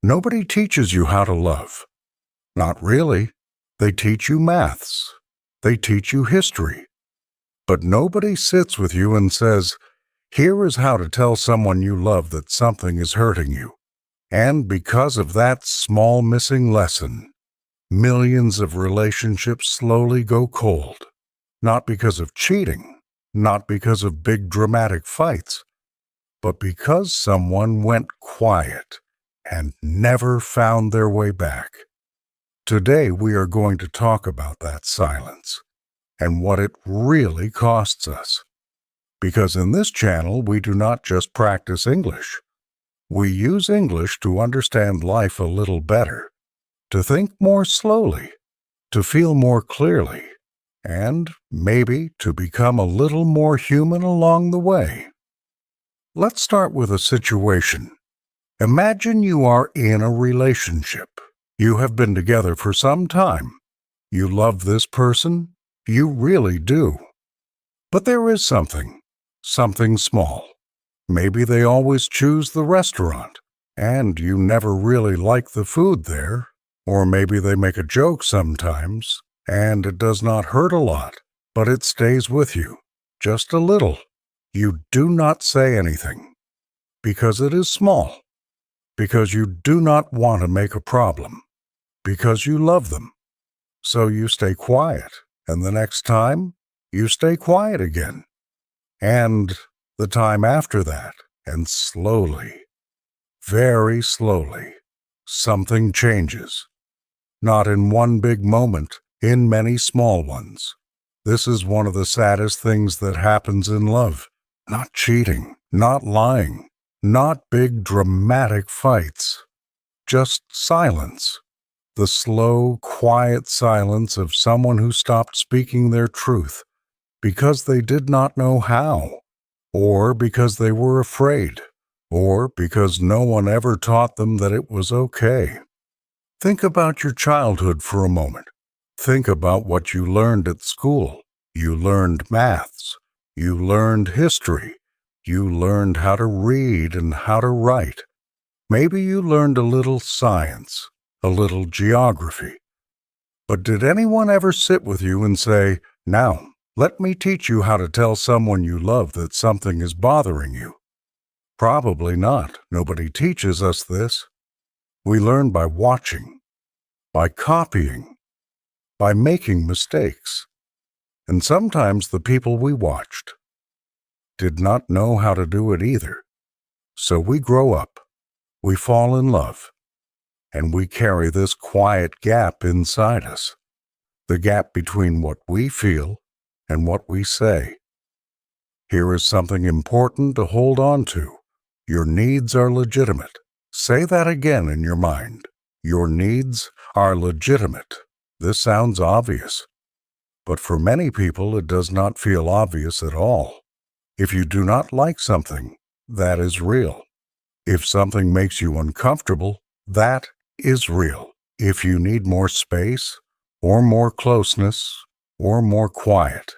Nobody teaches you how to love. Not really. They teach you maths. They teach you history. But nobody sits with you and says, here is how to tell someone you love that something is hurting you. And because of that small missing lesson, millions of relationships slowly go cold. Not because of cheating, not because of big dramatic fights, but because someone went quiet and never found their way back. Today we are going to talk about that silence and what it really costs us. Because in this channel we do not just practice English. We use English to understand life a little better, to think more slowly, to feel more clearly, and maybe to become a little more human along the way. Let's start with a situation. Imagine you are in a relationship. You have been together for some time. You love this person. You really do. But there is something small. Maybe they always choose the restaurant, and you never really like the food there. Or maybe they make a joke sometimes, and it does not hurt a lot, but it stays with you, just a little. You do not say anything, because it is small, because you do not want to make a problem, because you love them. So you stay quiet, and the next time, you stay quiet again. And the time after that, and slowly, very slowly, something changes. Not in one big moment, in many small ones. This is one of the saddest things that happens in love. Not cheating, not lying, not big dramatic fights. Just silence. The slow, quiet silence of someone who stopped speaking their truth because they did not know how, or because they were afraid, or because no one ever taught them that it was okay. Think about your childhood for a moment. Think about what you learned at school. You learned maths. You learned history. You learned how to read and how to write. Maybe you learned a little science, a little geography. But did anyone ever sit with you and say, now, let me teach you how to tell someone you love that something is bothering you? Probably not. Nobody teaches us this. We learn by watching, by copying, by making mistakes. And sometimes the people we watched did not know how to do it either. So we grow up, we fall in love, and we carry this quiet gap inside us, the gap between what we feel and what we say. Here is something important to hold on to. Your needs are legitimate. Say that again in your mind. Your needs are legitimate. This sounds obvious, but for many people it does not feel obvious at all. If you do not like something, that is real. If something makes you uncomfortable, that is real. If you need more space, or more closeness, or more quiet,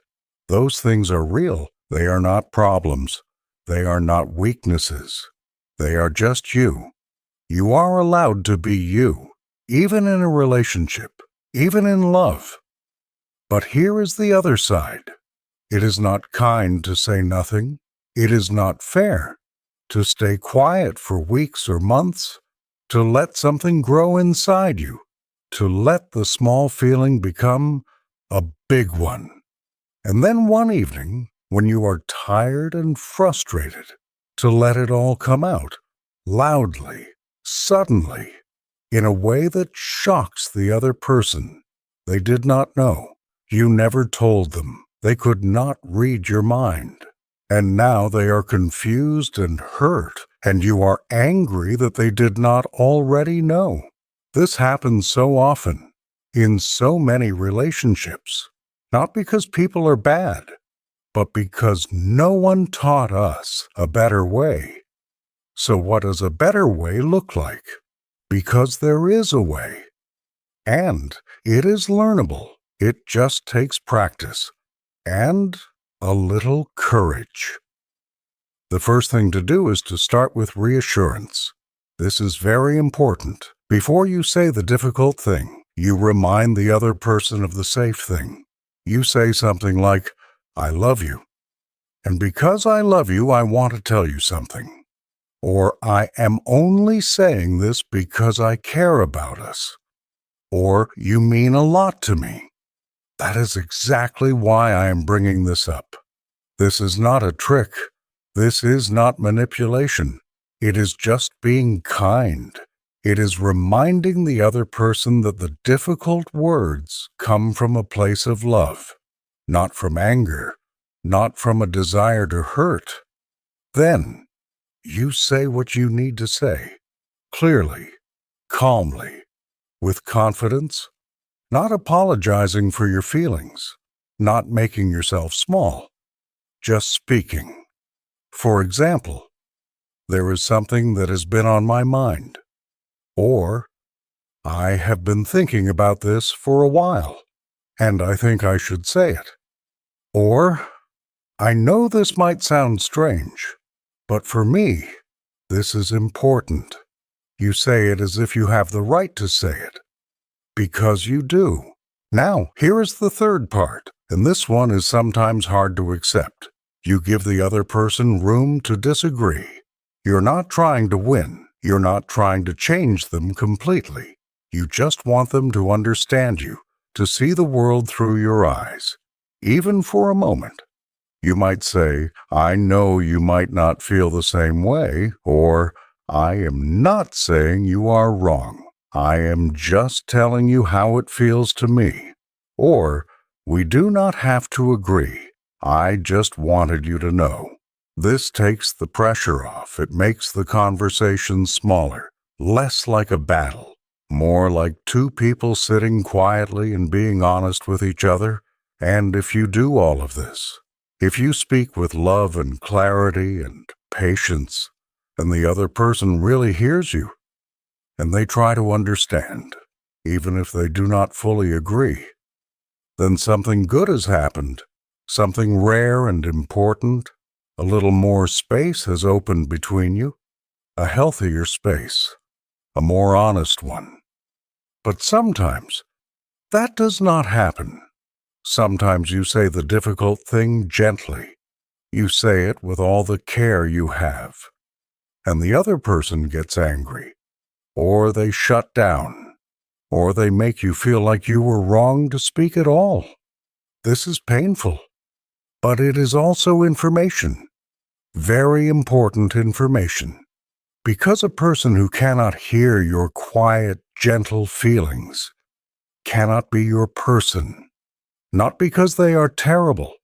those things are real. They are not problems. They are not weaknesses. They are just you. You are allowed to be you, even in a relationship, even in love. But here is the other side. It is not kind to say nothing. It is not fair to stay quiet for weeks or months, to let something grow inside you, to let the small feeling become a big one. And then one evening, when you are tired and frustrated, to let it all come out, loudly, suddenly, in a way that shocks the other person. They did not know. You never told them. They could not read your mind. And now they are confused and hurt, and you are angry that they did not already know. This happens so often, in so many relationships, not because people are bad, but because no one taught us a better way. So what does a better way look like? Because there is a way. And it is learnable. It just takes practice and a little courage. The first thing to do is to start with reassurance. This is very important. Before you say the difficult thing, you remind the other person of the safe thing. You say something like, "I love you. And because I love you, I want to tell you something." Or, "I am only saying this because I care about us." Or, "You mean a lot to me." That is exactly why I am bringing this up. This is not a trick. This is not manipulation. It is just being kind. It is reminding the other person that the difficult words come from a place of love, not from anger, not from a desire to hurt. Then, you say what you need to say, clearly, calmly, with confidence, not apologizing for your feelings, not making yourself small, just speaking. For example, "There is something that has been on my mind," or "I have been thinking about this for a while, and I think I should say it," or "I know this might sound strange, but for me, this is important." You say it as if you have the right to say it, because you do. Now, here is the third part, and this one is sometimes hard to accept. You give the other person room to disagree. You're not trying to win. You're not trying to change them completely. You just want them to understand you, to see the world through your eyes, even for a moment. You might say, "I know you might not feel the same way," or "I am not saying you are wrong. I am just telling you how it feels to me." Or, "We do not have to agree. I just wanted you to know." This takes the pressure off. It makes the conversation smaller, less like a battle, more like two people sitting quietly and being honest with each other. And if you do all of this, if you speak with love and clarity and patience, and the other person really hears you, and they try to understand, even if they do not fully agree, then something good has happened, something rare and important. A little more space has opened between you, a healthier space, a more honest one. But sometimes that does not happen. Sometimes you say the difficult thing gently. You say it with all the care you have, and the other person gets angry, or they shut down, or they make you feel like you were wrong to speak at all. This is painful, but it is also information. Very important information. Because a person who cannot hear your quiet, gentle feelings cannot be your person. Not because they are terrible,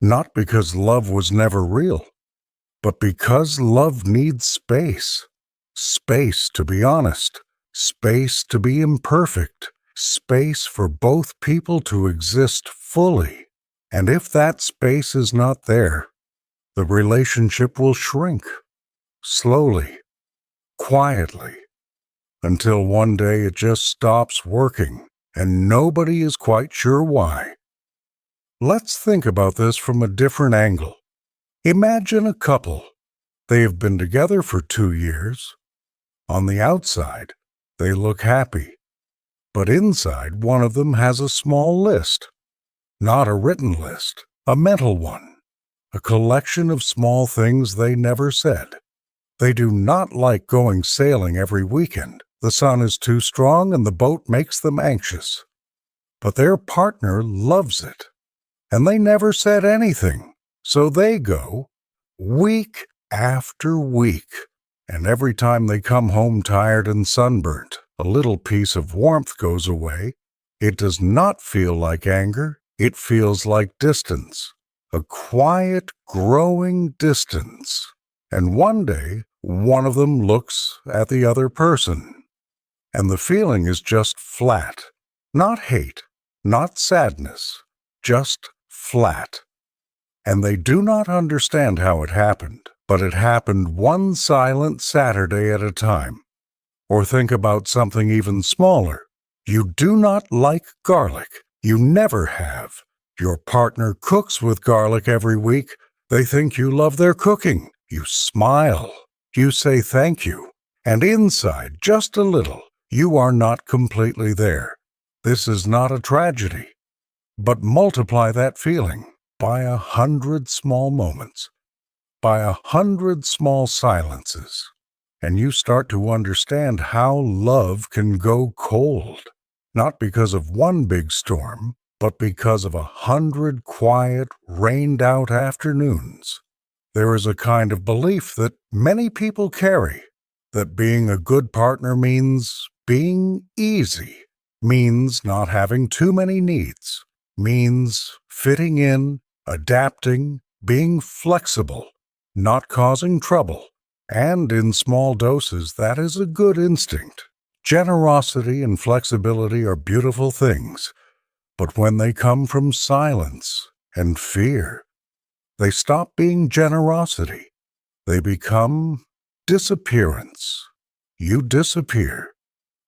not because love was never real, but because love needs space. Space to be honest, space to be imperfect, space for both people to exist fully. And if that space is not there, the relationship will shrink, slowly, quietly, until one day it just stops working, and nobody is quite sure why. Let's think about this from a different angle. Imagine a couple. They have been together for 2 years. On the outside, they look happy, but inside one of them has a small list. Not a written list, a mental one. A collection of small things they never said. They do not like going sailing every weekend. The sun is too strong and the boat makes them anxious. But their partner loves it. And they never said anything. So they go week after week. And every time they come home tired and sunburnt, a little piece of warmth goes away. It does not feel like anger. It feels like distance. A quiet, growing distance. And one day, one of them looks at the other person. And the feeling is just flat. Not hate, not sadness, just flat. And they do not understand how it happened, but it happened one silent Saturday at a time. Or think about something even smaller. You do not like garlic. You never have. Your partner cooks with garlic every week. They think you love their cooking. You smile. You say thank you. And inside, just a little, you are not completely there. This is not a tragedy. But multiply that feeling by 100 small moments, by 100 small silences, and you start to understand how love can go cold, not because of one big storm, but because of 100 quiet, rained-out afternoons. There is a kind of belief that many people carry, that being a good partner means being easy, means not having too many needs, means fitting in, adapting, being flexible, not causing trouble. And in small doses, that is a good instinct. Generosity and flexibility are beautiful things, but when they come from silence and fear, they stop being generosity. They become disappearance. You disappear,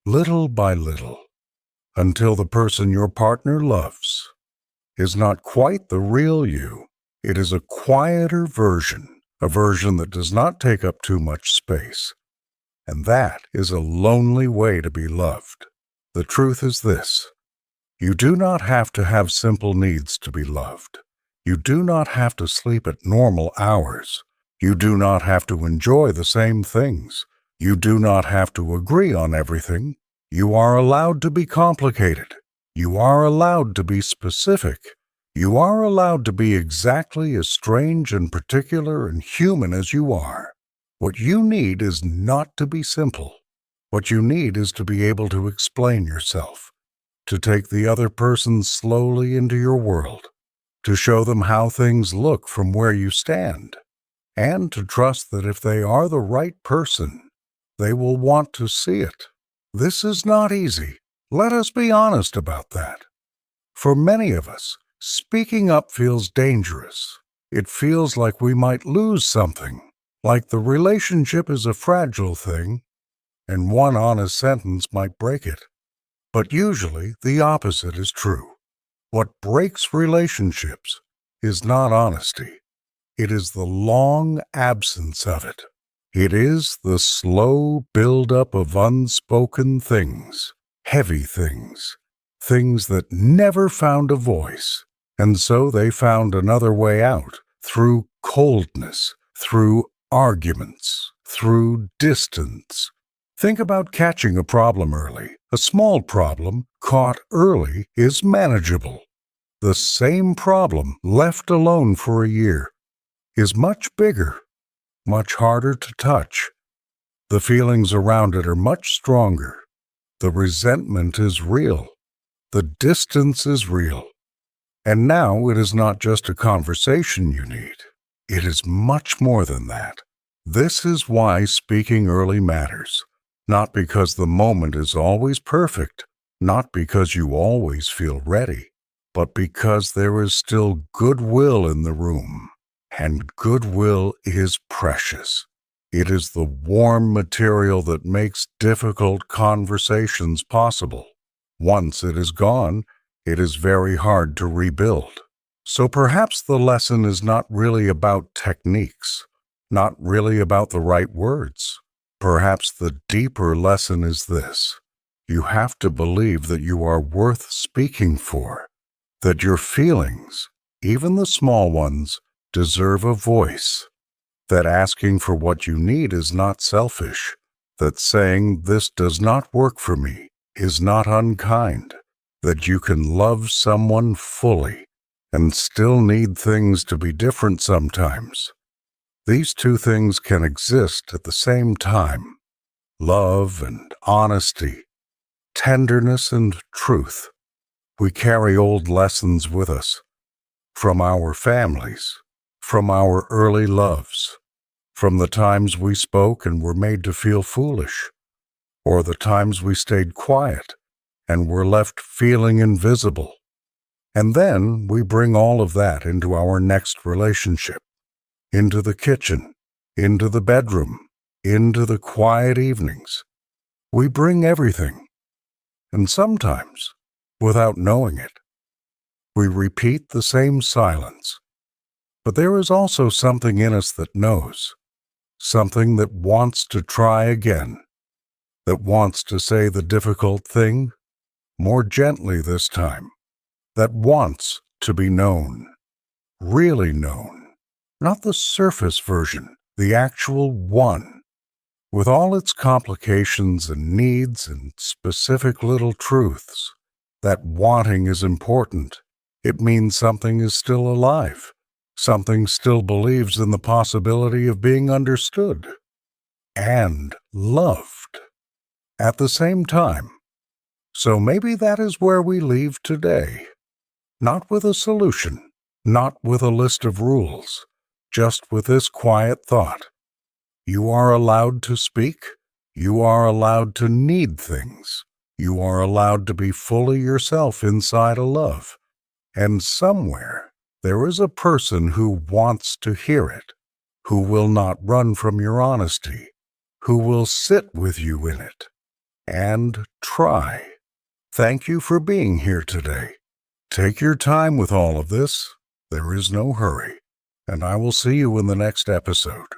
little by little, until the person your partner loves is not quite the real you. It is a quieter version, a version that does not take up too much space. And that is a lonely way to be loved. The truth is this: you do not have to have simple needs to be loved. You do not have to sleep at normal hours. You do not have to enjoy the same things. You do not have to agree on everything. You are allowed to be complicated. You are allowed to be specific. You are allowed to be exactly as strange and particular and human as you are. What you need is not to be simple. What you need is to be able to explain yourself, to take the other person slowly into your world, to show them how things look from where you stand, and to trust that if they are the right person, they will want to see it. This is not easy. Let us be honest about that. For many of us, speaking up feels dangerous. It feels like we might lose something, like the relationship is a fragile thing, and one honest sentence might break it. But usually the opposite is true. What breaks relationships is not honesty. It is the long absence of it. It is the slow build-up of unspoken things, heavy things, things that never found a voice, and so they found another way out, through coldness, through arguments, through distance. Think about catching a problem early. A small problem caught early is manageable. The same problem left alone for a year is much bigger, much harder to touch. The feelings around it are much stronger. The resentment is real. The distance is real. And now it is not just a conversation you need. It is much more than that. This is why speaking early matters. Not because the moment is always perfect, not because you always feel ready, but because there is still goodwill in the room. And goodwill is precious. It is the warm material that makes difficult conversations possible. Once it is gone, it is very hard to rebuild. So perhaps the lesson is not really about techniques, not really about the right words. Perhaps the deeper lesson is this: you have to believe that you are worth speaking for, that your feelings, even the small ones, deserve a voice, that asking for what you need is not selfish, that saying this does not work for me is not unkind, that you can love someone fully and still need things to be different sometimes. These two things can exist at the same time: love and honesty, tenderness and truth. We carry old lessons with us, from our families, from our early loves, from the times we spoke and were made to feel foolish, or the times we stayed quiet and were left feeling invisible. And then we bring all of that into our next relationship, into the kitchen, into the bedroom, into the quiet evenings. We bring everything. And sometimes, without knowing it, we repeat the same silence. But there is also something in us that knows, something that wants to try again, that wants to say the difficult thing more gently this time, that wants to be known, really known, not the surface version, the actual one, with all its complications and needs and specific little truths. That wanting is important. It means something is still alive. Something still believes in the possibility of being understood and loved at the same time. So maybe that is where we leave today. Not with a solution, not with a list of rules, just with this quiet thought. You are allowed to speak. You are allowed to need things. You are allowed to be fully yourself inside a love. And somewhere there is a person who wants to hear it, who will not run from your honesty, who will sit with you in it and try. Thank you for being here today. Take your time with all of this. There is no hurry. And I will see you in the next episode.